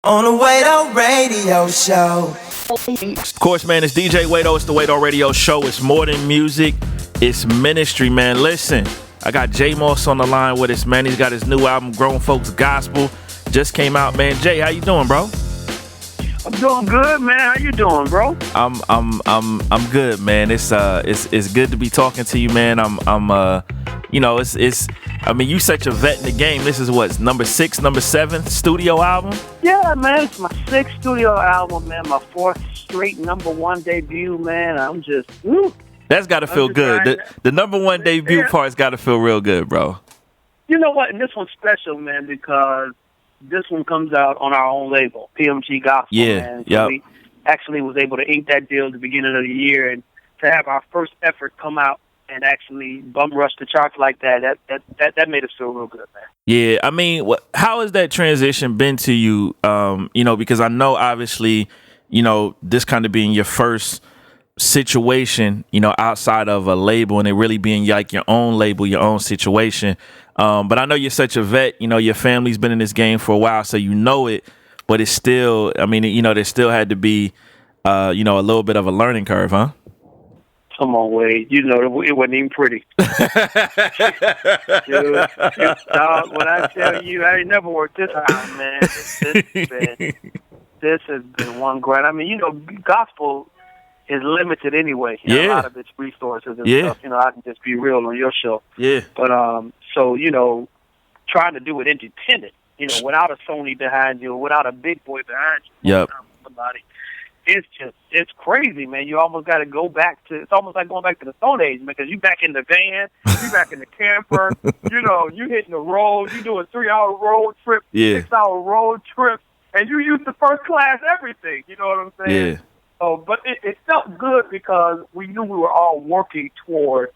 On the Wado Radio Show. Of course, man, it's DJ Wado. It's the Wado Radio Show. It's more than music. It's ministry, man. Listen, I got J.Moss on the line with us, man. He's got his new album, Grown Folks Gospel. Just came out, man. Jay, how you doing, bro? I'm doing good, man. How you doing, bro? I'm good, man. It's good to be talking to you, man. I mean, you such a vet in the game. This is what, number 6, number 7 studio album? Yeah, man. It's my 6th studio album, man. My 4th straight number 1 debut, man. I'm just, woo. That's got to feel good. The number 1 debut part's got to feel real good, bro. You know what? And this one's special, man, because this one comes out on our own label, PMG Gospel, man. So we actually was able to ink that deal at the beginning of the year, and to have our first effort come out and actually bum rush the charts like that made us feel real good, man. Yeah, I mean, how has that transition been to you? Because I know, obviously, this kind of being your first situation, outside of a label, and it really being like your own label, your own situation. But I know you're such a vet. Your family's been in this game for a while, so you know it. But it's still, I mean, there still had to be, a little bit of a learning curve, huh? Come on, Wade. It wasn't even pretty. Dude, when I tell you, I ain't never worked this hard, man. This has been one grind. I mean, gospel is limited anyway. A lot of its resources and stuff. I can just be real on your show. Yeah. But, trying to do it independent, without a Sony behind you, without a big boy behind you. Yep. Somebody. It's crazy, man. You almost got to go back to, it's almost like going back to the Stone Age, man, because you back in the van, you back in the camper, you hitting the road, you do a 3-hour road trip, 6-hour road trip, and you use the first class everything, you know what I'm saying? Yeah. So, but it felt good because we knew we were all working toward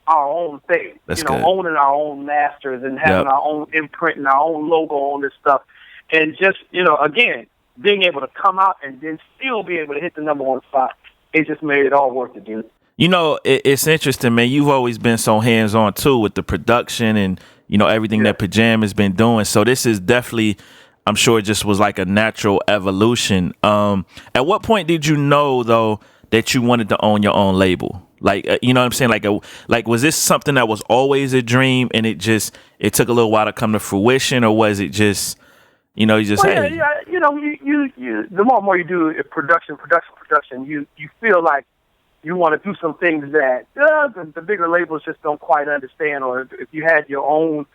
our own thing, owning our own masters and having our own imprint and our own logo on this stuff. And just, again, being able to come out and then still be able to hit the number 1 spot, it just made it all worth it, dude. It's interesting, man. You've always been so hands-on, too, with the production and, everything that Pajam been doing. So this is definitely, I'm sure it just was like a natural evolution. At what point did you know, though, that you wanted to own your own label? Like, you know what I'm saying? Like, was this something that was always a dream and it took a little while to come to fruition, or was it just, you just, hey? You the more and more you do production, you feel like you want to do some things that the bigger labels just don't quite understand, or if you had your own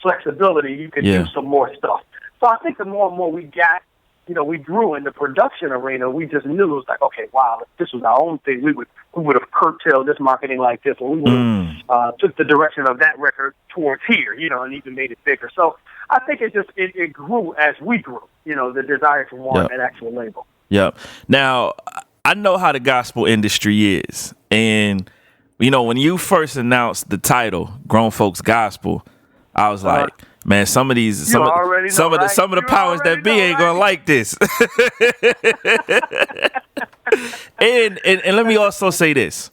flexibility, you could do some more stuff. So I think the more and more we got, we grew in the production arena. We just knew it was like, okay, wow, if this was our own thing, we would have curtailed this marketing like this, or we would have took the direction of that record towards here, and even made it bigger. So I think it grew as we grew, the desire to want an actual label. Yep. Now, I know how the gospel industry is, and when you first announced the title, Grown Folks Gospel, I was like, man, some of the powers that be ain't gonna like this. and let me also say this: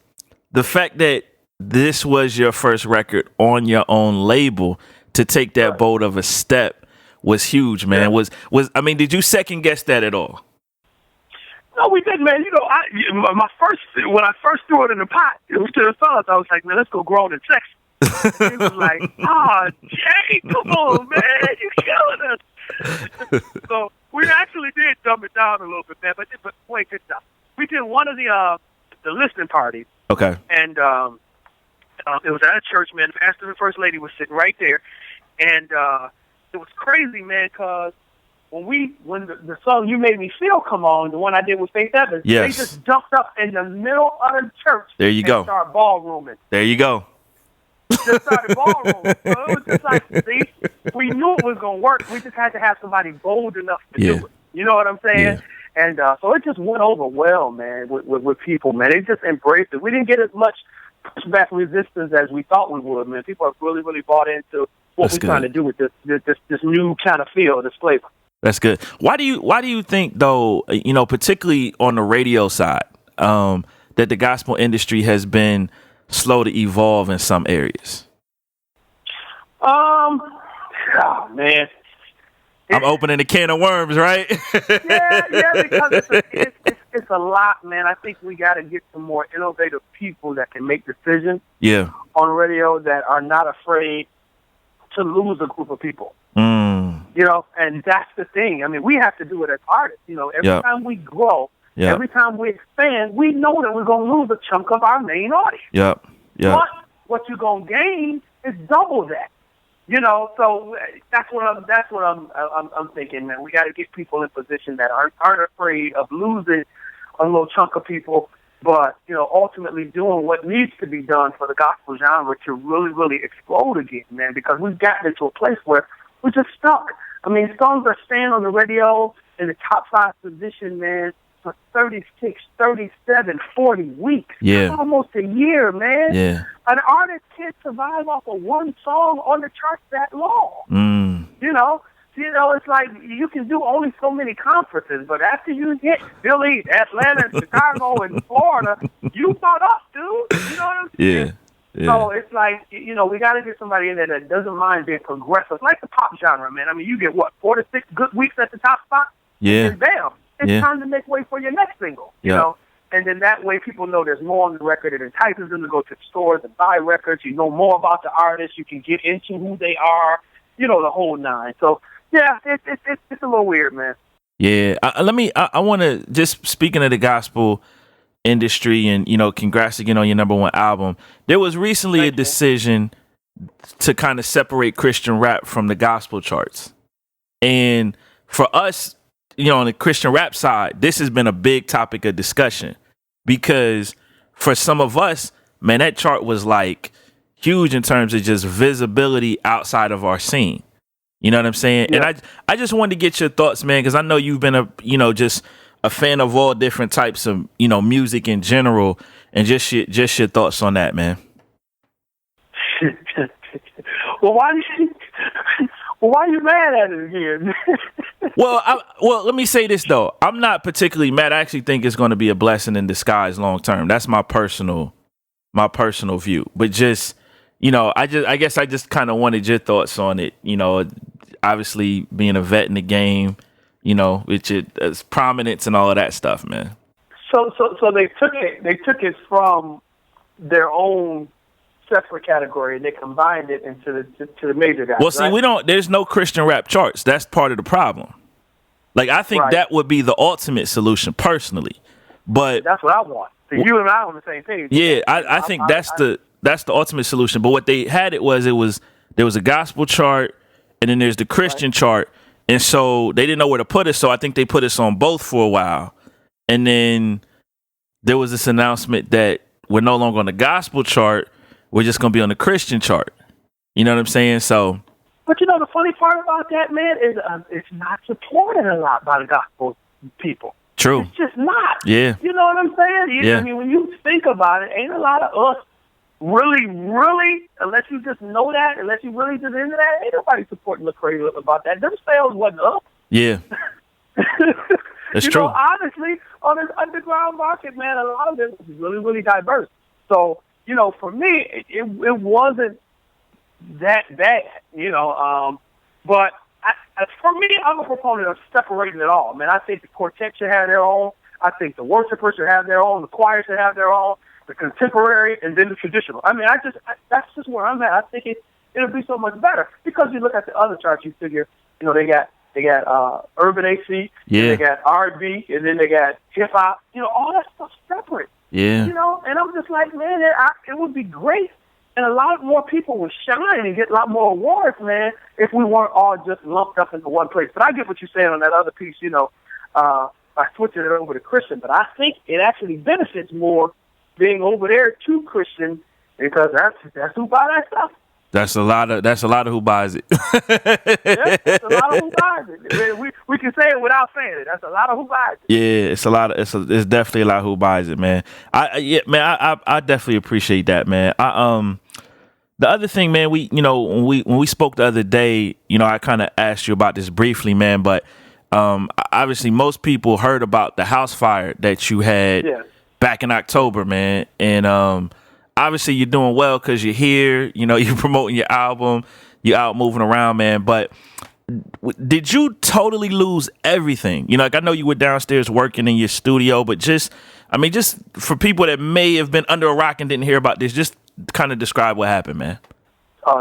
the fact that this was your first record on your own label, to take that bold of a step was huge, man. Yeah. Did you second guess that at all? No, we didn't, man. When I first threw it in the pot, it was to the fellas. I was like, man, let's go grown and sexy. He was like, Jay, come on, man, you killing us. So we actually did dumb it down a little bit, man. But wait, good stuff. We did one of the listening parties. Okay. And it was at a church, man. The pastor and first lady was sitting right there, and it was crazy, man, because when the song "You Made Me Feel" come on, the one I did with Faith Evans, they just jumped up in the middle of the church. There you go. Started ballrooming. There you go. Just started ballrooming. So it was just like, see, we knew it was gonna work. We just had to have somebody bold enough to do it. You know what I'm saying? Yeah. And so it just went over well, man, with people, man. They just embraced it. We didn't get as much pushback resistance as we thought we would, man. People have really, really bought into what we're trying to do with this new kind of feel, this flavor. That's good. Why do you think, though, particularly on the radio side, that the gospel industry has been slow to evolve in some areas? Man, I'm opening a can of worms, right? yeah, because it's a lot, man. I think we got to get some more innovative people that can make decisions on radio that are not afraid to lose a group of people. You know, and that's the thing. I mean, we have to do it as artists. You know, every time we grow, every time we expand, we know that we're going to lose a chunk of our main audience. But what you're going to gain is double that. You know, so that's what I'm thinking, man. We got to get people in position that aren't afraid of losing a little chunk of people, but you know, ultimately doing what needs to be done for the gospel genre to really, really explode again, man. Because we've gotten into a place where we're just stuck. I mean, songs are staying on the radio in the top 5 position, man, for 36, 37, 40 weeks. Yeah. That's almost a year, man. Yeah. An artist can't survive off of one song on the charts that long. You know, it's like you can do only so many conferences, but after you hit Philly, Atlanta, Chicago, and Florida, you caught up, dude. You know what I'm saying? Yeah. So it's like, you know, we got to get somebody in there that doesn't mind being progressive, like the pop genre, man. I mean, you get, 4 to 6 good weeks at the top spot? Yeah. And bam, it's time to make way for your next single, you know? And then that way people know there's more on the record. It entices them to go to the stores and buy records. You know more about the artist. You can get into who they are, you know, the whole nine. So, yeah, it's a little weird, man. Yeah. I want to, just speaking of the gospel industry and, you know, congrats again on your #1 album. There was recently a decision to kind of separate Christian rap from the gospel charts. And for us, you know, on the Christian rap side, this has been a big topic of discussion because for some of us, man, that chart was like huge in terms of just visibility outside of our scene. You know what I'm saying? Yeah. And I just wanted to get your thoughts, man, because I know you've been just a fan of all different types of, you know, music in general, and just your thoughts on that, man. Well, why are you mad at it again? Well, let me say this though. I'm not particularly mad. I actually think it's going to be a blessing in disguise long term. That's my personal view. But just, you know, I guess I just kind of wanted your thoughts on it. You know, obviously being a vet in the game, you know, with its prominence and all of that stuff, man. So they took it from their own separate category and they combined it into the major guys. Well, see, right? There's no Christian rap charts. That's part of the problem. Like, I think that would be the ultimate solution, personally. But that's what I want. So you and I on the same page. Yeah, I think that's the ultimate solution. But what they had there was a gospel chart, and then there's the Christian chart, and so they didn't know where to put us. So I think they put us on both for a while, and then there was this announcement that we're no longer on the gospel chart. We're just going to be on the Christian chart. You know what I'm saying? So. But you know, the funny part about that, man, is it's not supported a lot by the gospel people. True. It's just not. Yeah. You know what I'm saying? Yeah. I mean, when you think about it, ain't a lot of us really, unless you just know that, unless you really just into that, ain't nobody supporting Lecrae about that. Them sales wasn't up. Yeah. That's true. You know, honestly, on this underground market, man, a lot of this is really, really diverse. So, you know, for me, it wasn't that bad, you know. But for me, I'm a proponent of separating it all. Man, I think the quartet should have their own. I think the worshipers should have their own. The choir should have their own. The contemporary, and then the traditional. I mean, that's just where I'm at. I think it'll be so much better because you look at the other charts. You figure, you know, they got urban AC, yeah, they got R&B, and then they got hip hop. You know, all that stuff's separate. Yeah. You know, and I'm just like, man, it would be great. And a lot more people would shine and get a lot more awards, man, if we weren't all just lumped up into one place. But I get what you're saying on that other piece, you know, by switching it over to Christian. But I think it actually benefits more being over there to Christian because that's who buy that stuff. That's a lot of who buys it. Yeah, that's a lot of who buys it. We can say it without saying it. That's a lot of who buys it. Yeah, it's definitely a lot who buys it, man. I definitely appreciate that, man. The other thing, man, when we spoke the other day, you know, I kind of asked you about this briefly, man, but obviously most people heard about the house fire that you had back in October, man, and obviously you're doing well because you're here, you know, you're promoting your album, you're out moving around, man. But Did you totally lose everything? You know, like I know you were downstairs working in your studio, but just for people that may have been under a rock and didn't hear about this, just kind of describe what happened, man.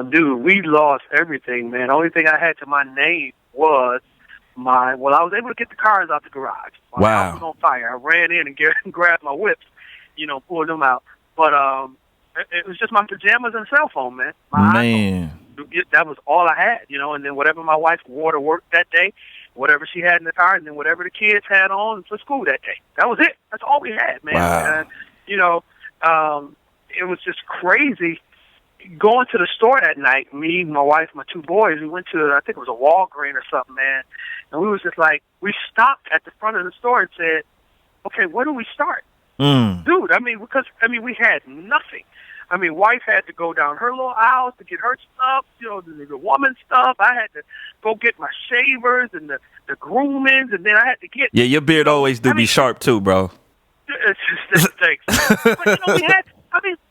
Dude, we lost everything, man. The only thing I had to my name was I was able to get the cars out the garage. My house was on fire. I ran in and grabbed my whips, pulled them out. But it was just my pajamas and cell phone, man. My iPhone. That was all I had, and then whatever my wife wore to work that day, whatever she had in the car, and then whatever the kids had on for school that day. That was it. That's all we had, man. Wow. And, it was just crazy. Going to the store that night, me, my wife, my two boys, we went to, I think it was a Walgreens or something, man. And we was just like, we stopped at the front of the store and said, okay, where do we start? Dude, because we had nothing. Wife had to go down her little aisles to get her stuff, the woman's stuff. I had to go get my shavers and the groomings, and then I had to get... Yeah, your beard always be sharp too, bro. Thanks. But, we had...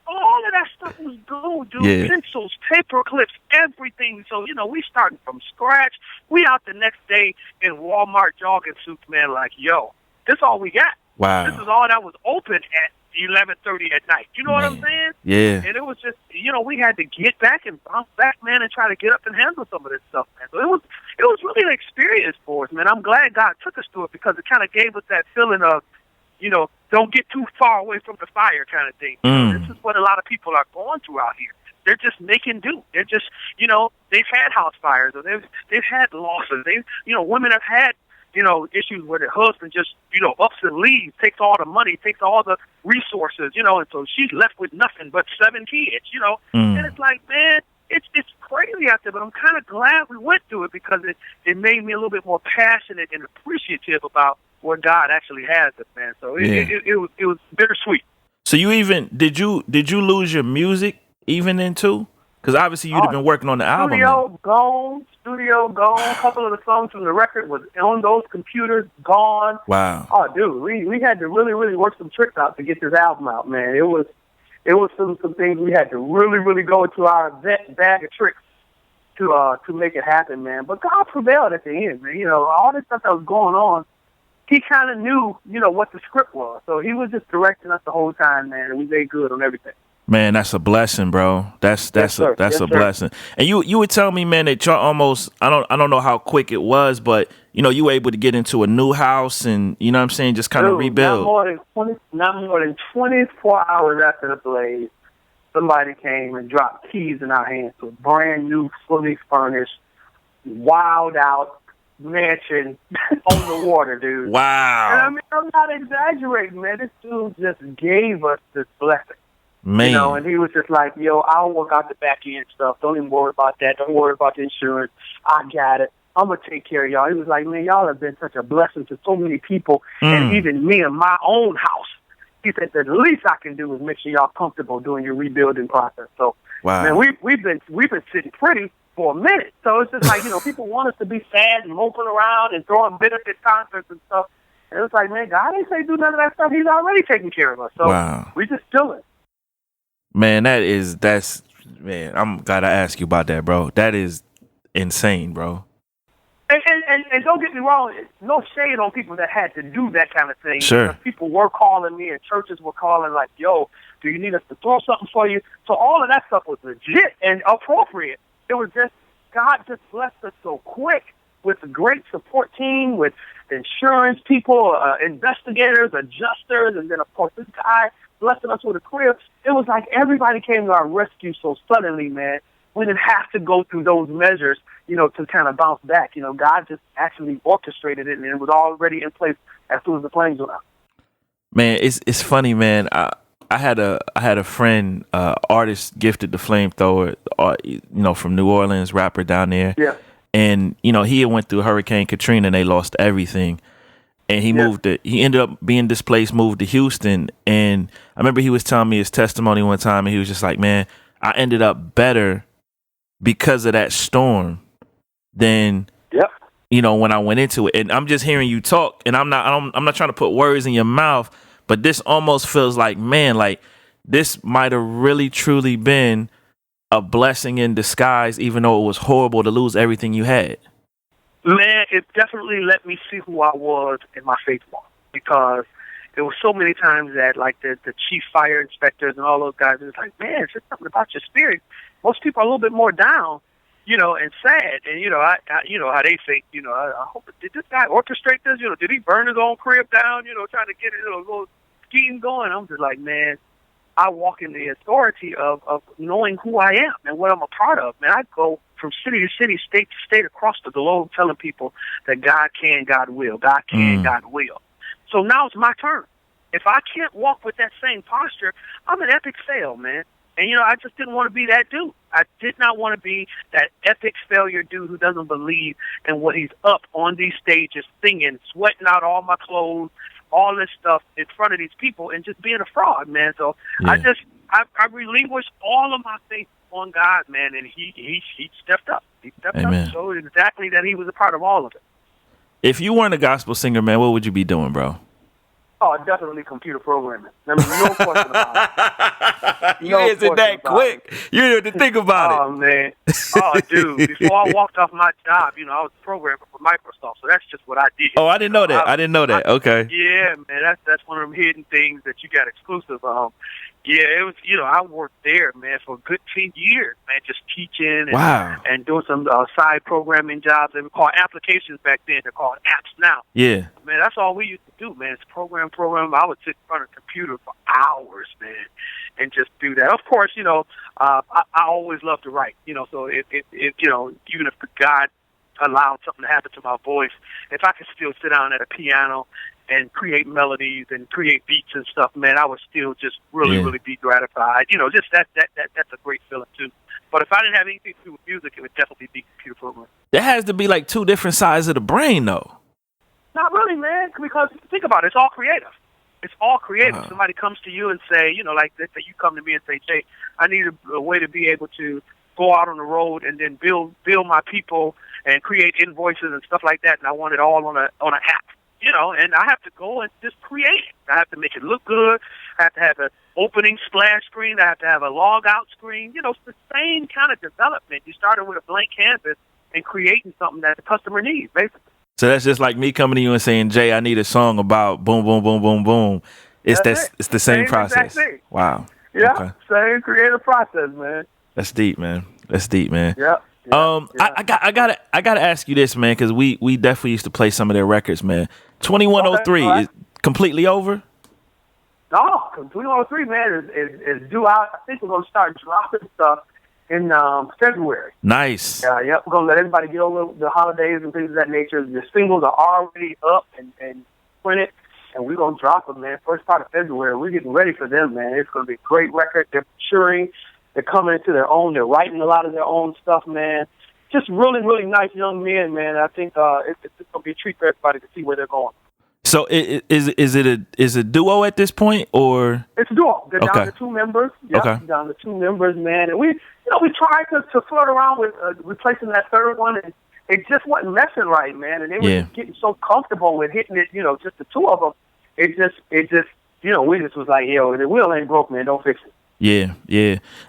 all of that stuff was gold, dude. Yeah. Pencils, paper clips, everything. So, we starting from scratch. We out the next day in Walmart jogging suits, man, like, yo, this all we got. Wow. This is all that was open at 11:30 at night. You know what I'm saying? Yeah. And it was just, we had to get back and bounce back, man, and try to get up and handle some of this stuff, man. So it was really an experience for us, man. I'm glad God took us through it because it kind of gave us that feeling of, don't get too far away from the fire kind of thing. This is what a lot of people are going through out here. They're just making do. They're just, they've had house fires or they've had losses. Women have had, issues where their husband just, ups and leaves, takes all the money, takes all the resources, and so she's left with nothing but 7 kids, And it's like, man, it's crazy out there, but I'm kind of glad we went through it because it made me a little bit more passionate and appreciative about where God actually has us, man. So it was bittersweet. So did you lose your music even then too? Because obviously you'd have been working on the album. Studio gone. A couple of the songs from the record was on those computers gone. Wow. Oh, dude, we had to really, really work some tricks out to get this album out, man. It was some things we had to really, really go into our bag of tricks to make it happen, man. But God prevailed at the end, man. All this stuff that was going on, he kind of knew, what the script was. So he was just directing us the whole time, man, and we made good on everything. Man, that's a blessing, bro. That's a blessing. And you would tell me, man, that y'all almost, I don't know how quick it was, but you were able to get into a new house and you know what I'm saying, just kind of rebuild. Not more than 24 hours after the blaze, somebody came and dropped keys in our hands to a brand new, fully furnished, wild out mansion on the water, dude. Wow. And I'm not exaggerating, man. This dude just gave us this blessing. Man. And he was just like, yo, I'll work out the back end stuff. Don't even worry about that. Don't worry about the insurance. I got it. I'm going to take care of y'all. He was like, man, y'all have been such a blessing to so many people, and even me in my own house. He said, the least I can do is make sure y'all comfortable during your rebuilding process. So, wow. Man, we've been sitting pretty for a minute. So it's just like, people want us to be sad and moping around and throwing benefit concerts and stuff. And it's like, man, God ain't say do none of that stuff. He's already taking care of us. So we just chilling. Man, man, I'm gotta ask you about that, bro. That is insane, bro. And don't get me wrong, no shade on people that had to do that kind of thing. Sure. People were calling me and churches were calling like, yo, do you need us to throw something for you? So all of that stuff was legit and appropriate. It was just, God just blessed us so quick with a great support team, with insurance people, investigators, adjusters, and then, of course, this guy blessing us with a crib. It was like everybody came to our rescue so suddenly, man. We didn't have to go through those measures, to kind of bounce back. God just actually orchestrated it, and it was already in place as soon as the planes went out. Man, it's funny, man. I had a friend, artist, Gifted the Flamethrower, from New Orleans, rapper down there. Yeah. And he had went through Hurricane Katrina, and they lost everything. And he ended up being displaced, moved to Houston. And I remember he was telling me his testimony one time, and he was just like, man, I ended up better because of that storm than, when I went into it. And I'm just hearing you talk, and I'm not trying to put words in your mouth, but this almost feels like, man, like this might have really truly been a blessing in disguise, even though it was horrible to lose everything you had. Man, it definitely let me see who I was in my faith walk, because there were so many times that, like, the chief fire inspectors and all those guys, it was like, man, it's just something about your spirit. Most people are a little bit more down, and sad. And, I how they think, I hope, did this guy orchestrate this? Did he burn his own crib down, trying to get a little scheme going? I'm just like, man, I walk in the authority of knowing who I am and what I'm a part of. Man, I go from city to city, state to state, across the globe, telling people that God can, God will. God can, God will. So now it's my turn. If I can't walk with that same posture, I'm an epic fail, man. And, I just didn't want to be that dude. I did not want to be that epic failure dude who doesn't believe in what he's up on these stages, singing, sweating out all my clothes, all this stuff in front of these people, and just being a fraud, man. So I relinquished all of my faith on God, man, and he stepped up. He stepped Amen. up, showed exactly that he was a part of all of it. If you weren't a gospel singer, man, what would you be doing, bro? Oh, definitely computer programming. I mean, no question about it. You answered that quick. You didn't have to think about it. Oh, man. Oh, dude. Before I walked off my job, I was a programmer for Microsoft, so that's just what I did. Oh, I didn't know that. I didn't know that. Okay. Yeah, man. That's one of them hidden things that you got exclusive. Yeah, it was, I worked there, man, for a good 10 years, man, just teaching and doing some side programming jobs. They were called applications back then. They're called apps now. Yeah. Man, that's all we used to do, man. It's program. I would sit in front of a computer for hours, man, and just do that. Of course, I always love to write, so if even if God allowed something to happen to my voice, if I could still sit down at a piano and create melodies and create beats and stuff, man, I would still just really be gratified. Just that's a great feeling too. But if I didn't have anything to do with music, it would definitely be computer programming. There has to be like two different sides of the brain, though. Not really, man, because think about it, it's all creative. It's all creative. Wow. Somebody comes to you and say, like that you come to me and say, Jay, I need a way to be able to go out on the road and then build my people and create invoices and stuff like that, and I want it all on an app. And I have to go and just create it. I have to make it look good. I have to have an opening splash screen. I have to have a log out screen. It's the same kind of development. You started with a blank canvas and creating something that the customer needs, basically. So that's just like me coming to you and saying, Jay, I need a song about boom, boom, boom, boom, boom. It's the same process. Wow. Yeah, okay. Same creative process, man. That's deep, man. Yeah. I gotta ask you this, man, because we definitely used to play some of their records, man. 2103 is completely over? No, 2103, man, is due out. I think we're gonna start dropping stuff in February. Nice. We're gonna let everybody get over the holidays and things of that nature. The singles are already up and printed, and we're gonna drop them, man. First part of February. We're getting ready for them, man. It's gonna be a great record. They're maturing. They're coming into their own. They're writing a lot of their own stuff, man. Just really, really nice young men, man. I think it's going to be a treat for everybody to see where they're going. So is it a duo at this point, or? It's a duo. They're down to two members. Down to two members, man. And we tried to flirt around with replacing that third one, and it just wasn't messing right, man. And they were just getting so comfortable with hitting it, just the two of them. It just, we just was like, yo, the wheel ain't broke, man. Don't fix it. Yeah.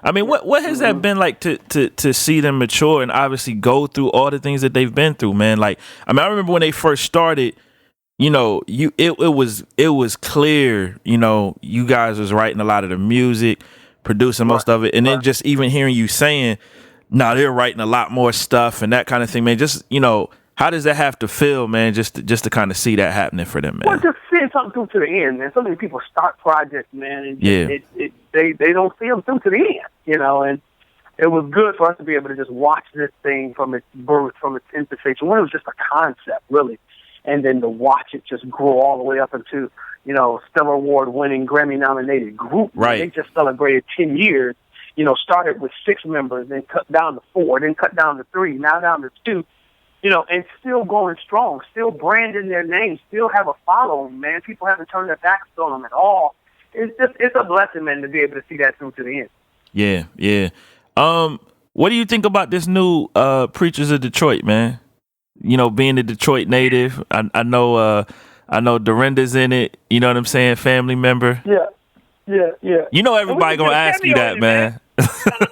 I mean, what has that been like to see them mature and obviously go through all the things that they've been through, man? Like, I mean, I remember when they first started, it was clear, you guys was writing a lot of the music, producing most of it, and then just even hearing you saying, they're writing a lot more stuff and that kind of thing, man. Just, how does that have to feel, man, just to kind of see that happening for them, man? Well, just seeing something through to the end, man. So many people start projects, man, and they don't see them through to the end, and it was good for us to be able to just watch this thing from its birth, from its infancy. When it was just a concept, really, and then to watch it just grow all the way up into, Stellar Award-winning, Grammy-nominated group. Right. They just celebrated 10 years, started with 6 members, then cut down to 4, then cut down to 3, now down to 2. And still going strong, still branding their name, still have a following, man. People haven't turned their backs on them at all. It's a blessing, man, to be able to see that through to the end. Yeah. What do you think about this new Preachers of Detroit, man? Being a Detroit native, I know Dorinda's in it. You know what I'm saying? Family member. Yeah. Everybody gonna ask you that, man. No,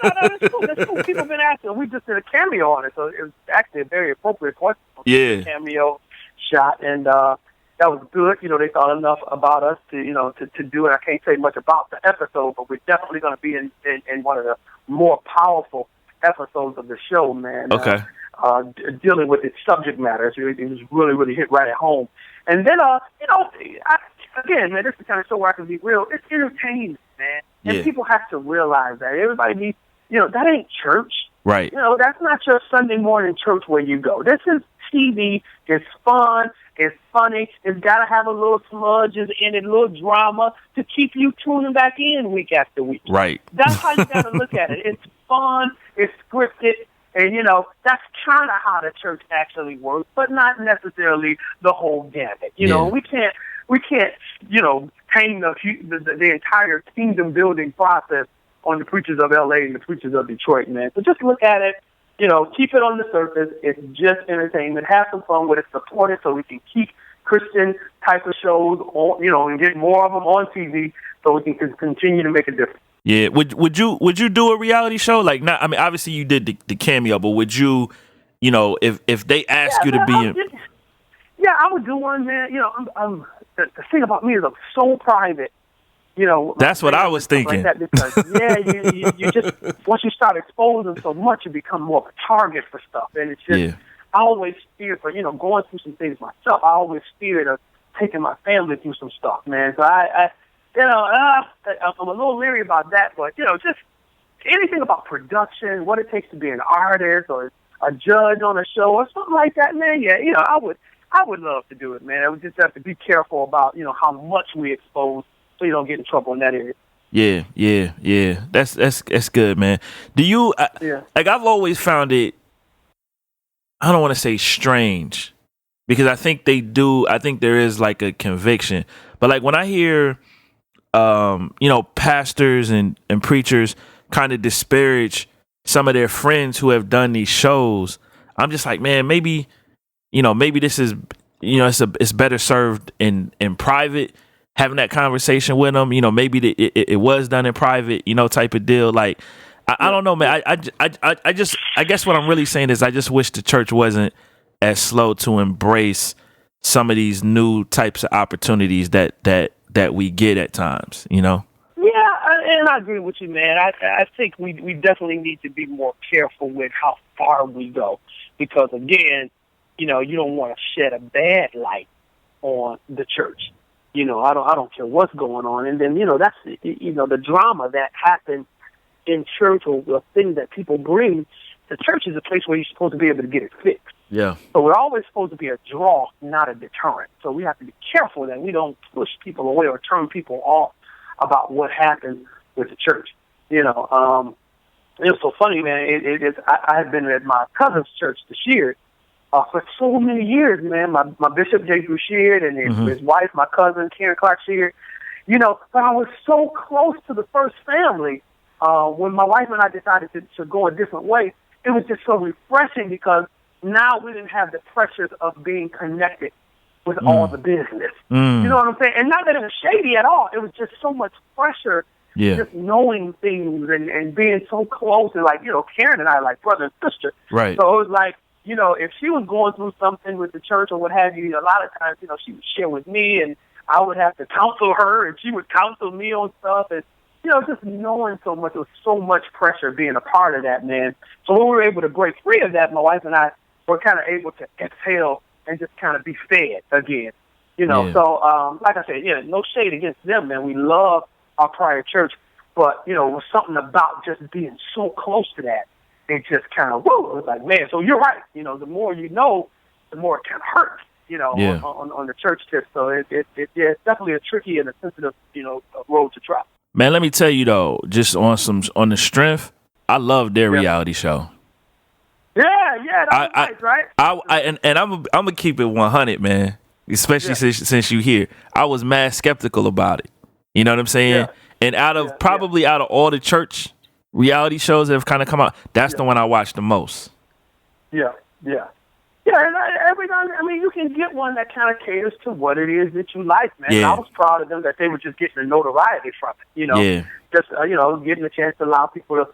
that's cool. That's cool. People have been asking. We just did a cameo on it, so it was actually a very appropriate question. Yeah. Cameo shot, and that was good. They thought enough about us to do it. I can't say much about the episode, but we're definitely going to be in one of the more powerful episodes of the show, man. Okay. Dealing with its subject matter, it was really hit right at home. And then, again, man, this is the kind of show where I can be real. It's entertainment, man, and people have to realize that. Everybody needs, that ain't church. Right. That's not your Sunday morning church where you go. This is TV. It's fun. It's funny. It's got to have a little smudges in it, a little drama to keep you tuning back in week after week. Right. That's how you got to look at it. It's fun. It's scripted. And, that's kind of how the church actually works, but not necessarily the whole gamut. We can't, hang the entire kingdom building process on the preachers of L.A. and the preachers of Detroit, man. So just look at it. Keep it on the surface. It's just entertainment. Have some fun with it. Support it so we can keep Christian type of shows on, and get more of them on TV so we can continue to make a difference. Yeah. Would you do a reality show? Like, not, I mean, obviously you did the cameo, but would you, if they ask you to be in... Yeah, I would do one, man. I'm the thing about me is I'm so private. That's what I was thinking. Like that because, you just, once you start exposing so much, you become more of a target for stuff. And it's just, I always fear for, going through some things myself. I always feared of taking my family through some stuff, man. So I'm a little leery about that. But, just anything about production, what it takes to be an artist or a judge on a show or something like that, man. Yeah, I would love to do it, man. I would just have to be careful about, how much we expose, so you don't get in trouble in that area. Yeah. That's good, man. Do you like? I've always found it. I don't want to say strange, because I think they do. I think there is like a conviction, but like when I hear, pastors and preachers kind of disparage some of their friends who have done these shows, I'm just like, man, maybe this is, it's better served in private. Having that conversation with them, maybe it was done in private, type of deal. Like, I don't know, man. I guess what I'm really saying is I just wish the church wasn't as slow to embrace some of these new types of opportunities that we get at times, Yeah, and I agree with you, man. I think we definitely need to be more careful with how far we go, because again, you don't want to shed a bad light on the church. I don't care what's going on. And then, that's, the drama that happens in church, or the thing that people bring. The church is a place where you're supposed to be able to get it fixed. Yeah. So we're always supposed to be a draw, not a deterrent. So we have to be careful that we don't push people away or turn people off about what happens with the church. It was so funny, man. I had been at my cousin's church this year, for so many years, man. My Bishop J. Sheard and his wife, my cousin Karen Clark Sheard. But I was so close to the first family when my wife and I decided to go a different way. It was just so refreshing, because now we didn't have the pressures of being connected with all the business. You know what I'm saying? And not that it was shady at all. It was just so much pressure. Just knowing things and being so close, and like, Karen and I are like brother and sister. Right. So it was like, if she was going through something with the church or what have you, a lot of times, she would share with me, and I would have to counsel her, and she would counsel me on stuff. And, just knowing so much, it was so much pressure being a part of that, man. So when we were able to break free of that, my wife and I were kind of able to exhale and just kind of be fed again. So, like I said, no shade against them, man. We love our prior church, but, it was something about just being so close to that. It just kind of, woo, it was like, man, so you're right. The more the more it can hurt, on the church tip. So it's definitely a tricky and a sensitive, road to try. Man, let me tell you though, just on the strength, I love their reality show. Yeah, that's nice, right? I'm gonna keep it 100, man. Especially since you here, I was mad skeptical about it. You know what I'm saying? Yeah. And out of all the church reality shows that have kind of come out, that's the one I watched the most. Yeah, Yeah, and every time, I mean, you can get one that kind of caters to what it is that you like, man. And Yeah. I was proud of them that they were just getting the notoriety from it, Yeah. just, getting a chance to allow people to,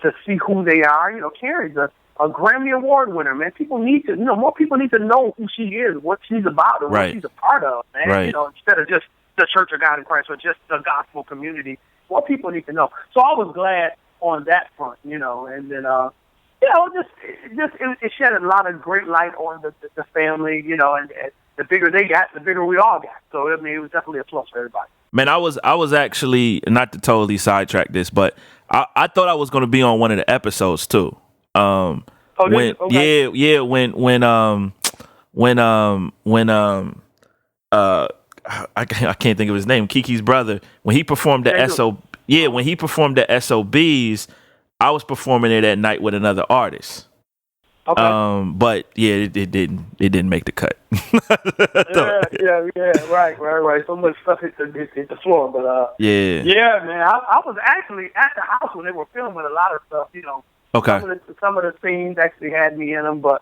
to see who they are. Carrie's a Grammy Award winner, man. People need to, more people need to know who she is, what she's about, and what she's a part of, man. Right. Instead of just the Church of God in Christ or just the gospel community, more people need to know. So I was glad on that front, and then, it shed a lot of great light on the family, and the bigger they got, the bigger we all got. So, I mean, it was definitely a plus for everybody. Man, I was actually, not to totally sidetrack this, but I thought I was going to be on one of the episodes too. I can't think of his name, Kiki's brother, when he performed when he performed the SOBs, I was performing it at night with another artist. Okay. But yeah, it didn't make the cut. Right. So much stuff hit the floor, but yeah, man. I was actually at the house when they were filming a lot of stuff. Okay. Some of the scenes actually had me in them, but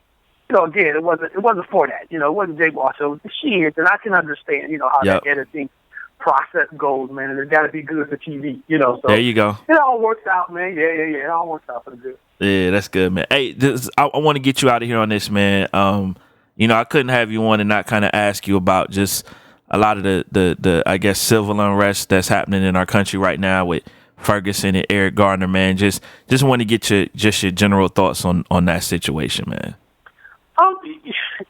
again, it wasn't for that. It wasn't J.Moss. So she is, and I can understand, how that editing process goes, man, and it's got to be good for TV. So there you go. It all works out, man. Yeah. It all works out for the good. Yeah, that's good, man. Hey, I want to get you out of here on this, man. I couldn't have you on and not kind of ask you about just a lot of the I guess civil unrest that's happening in our country right now with Ferguson and Eric Gardner, man. Just want to get your general thoughts on that situation, man.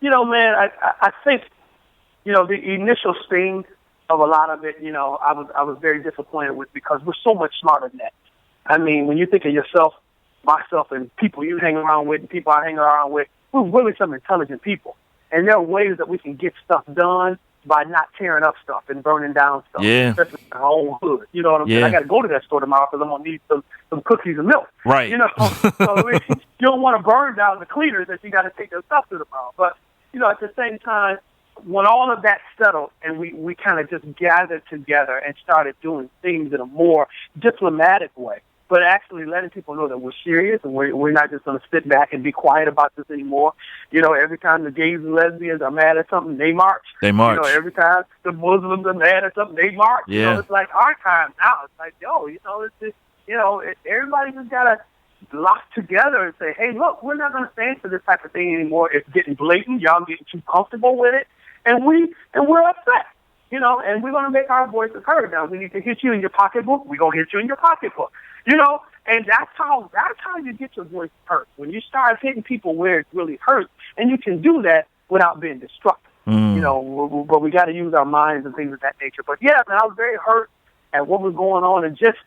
Man, I think the initial sting of a lot of it, I was very disappointed with, because we're so much smarter than that. I mean, when you think of yourself, myself, and people you hang around with and people I hang around with, we're really some intelligent people. And there are ways that we can get stuff done by not tearing up stuff and burning down stuff. Yeah. Especially in our own hood. You know what I'm saying? I got to go to that store tomorrow because I'm going to need some cookies and milk. Right. So you don't want to burn down the cleaners that you got to take their stuff to tomorrow. But, at the same time, when all of that settled and we kind of just gathered together and started doing things in a more diplomatic way, but actually letting people know that we're serious and we're not just going to sit back and be quiet about this anymore. Every time the gays and lesbians are mad at something, they march. They march. Every time the Muslims are mad at something, they march. Yeah. It's like our time now. It's like, it's just, everybody just got to lock together and say, hey, look, we're not going to stand for this type of thing anymore. It's getting blatant. Y'all getting too comfortable with it. And we're upset. And we're going to make our voices heard. Now, we need to hit you in your pocketbook. We're going to hit you in your pocketbook. And that's how you get your voice heard. When you start hitting people where it really hurts, and you can do that without being destructive. But we got to use our minds and things of that nature. But yeah, man, I was very hurt at what was going on and just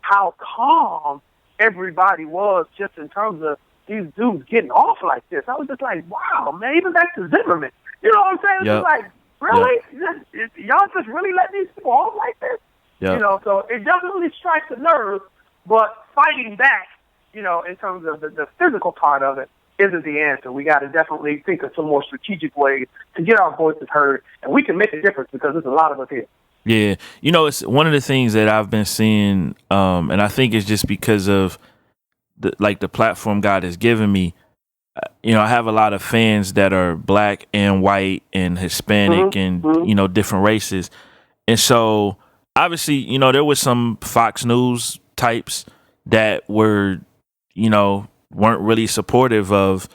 how calm everybody was, just in terms of these dudes getting off like this. I was just like, wow, man, even back to Zimmerman. You know what I'm saying? It's just like, really? Y'all just really let these people off like this? Yep. So it definitely strikes a nerve, but fighting back, in terms of the physical part of it, isn't the answer. We got to definitely think of some more strategic ways to get our voices heard, and we can make a difference because there's a lot of us here. Yeah. It's one of the things that I've been seeing, and I think it's just because of the platform God has given me. I have a lot of fans that are black and white and Hispanic and, different races. And so obviously, there was some Fox News types that were, weren't really supportive of,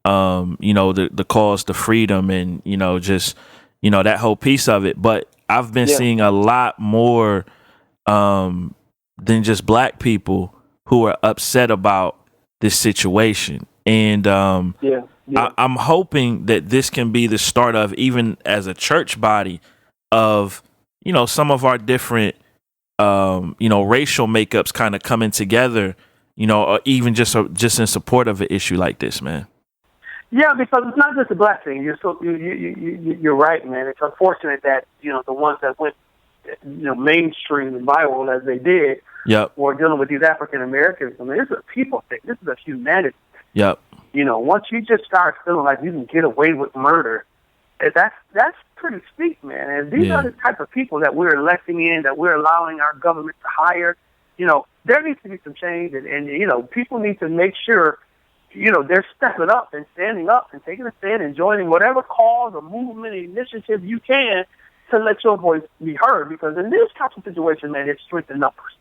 the cause to freedom and, just, that whole piece of it. But I've been seeing a lot more than just black people who are upset about this situation. And I'm hoping that this can be the start of, even as a church body, of, some of our different, racial makeups kind of coming together, or even just in support of an issue like this, man. Yeah, because it's not just a black thing. You're right, man. It's unfortunate that, the ones that went, mainstream and viral as they did, were dealing with these African Americans. I mean, this is a people thing. This is a humanity. Yep. Once you just start feeling like you can get away with murder, that's pretty steep, man. And these are the type of people that we're electing in, that we're allowing our government to hire. There needs to be some change, and people need to make sure they're stepping up and standing up and taking a stand and joining whatever cause or movement initiative you can to let your voice be heard. Because in this type of situation, man, it's strength in numbers.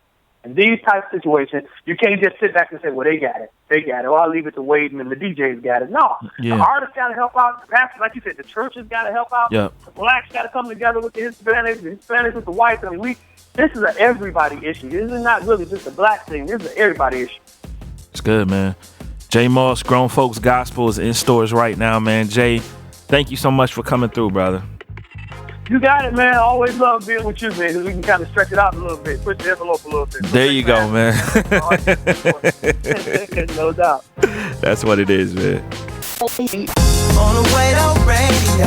In these type of situations, you can't just sit back and say, well, they got it. Well, I'll leave it to Wade and the DJs got it. No. The artists got to help out. The pastors, like you said, the churches got to help out. Yep. The blacks got to come together with the Hispanics with the whites. I mean, this is an everybody issue. This is not really just a black thing. This is an everybody issue. It's good, man. J.Moss, Grown Folks Gospel is in stores right now, man. Jay, thank you so much for coming through, brother. You got it, man. I always love being with you, man, because we can kind of stretch it out a little bit, push the envelope a little bit. There you go, man. No doubt. That's what it is, man. On the way to radio.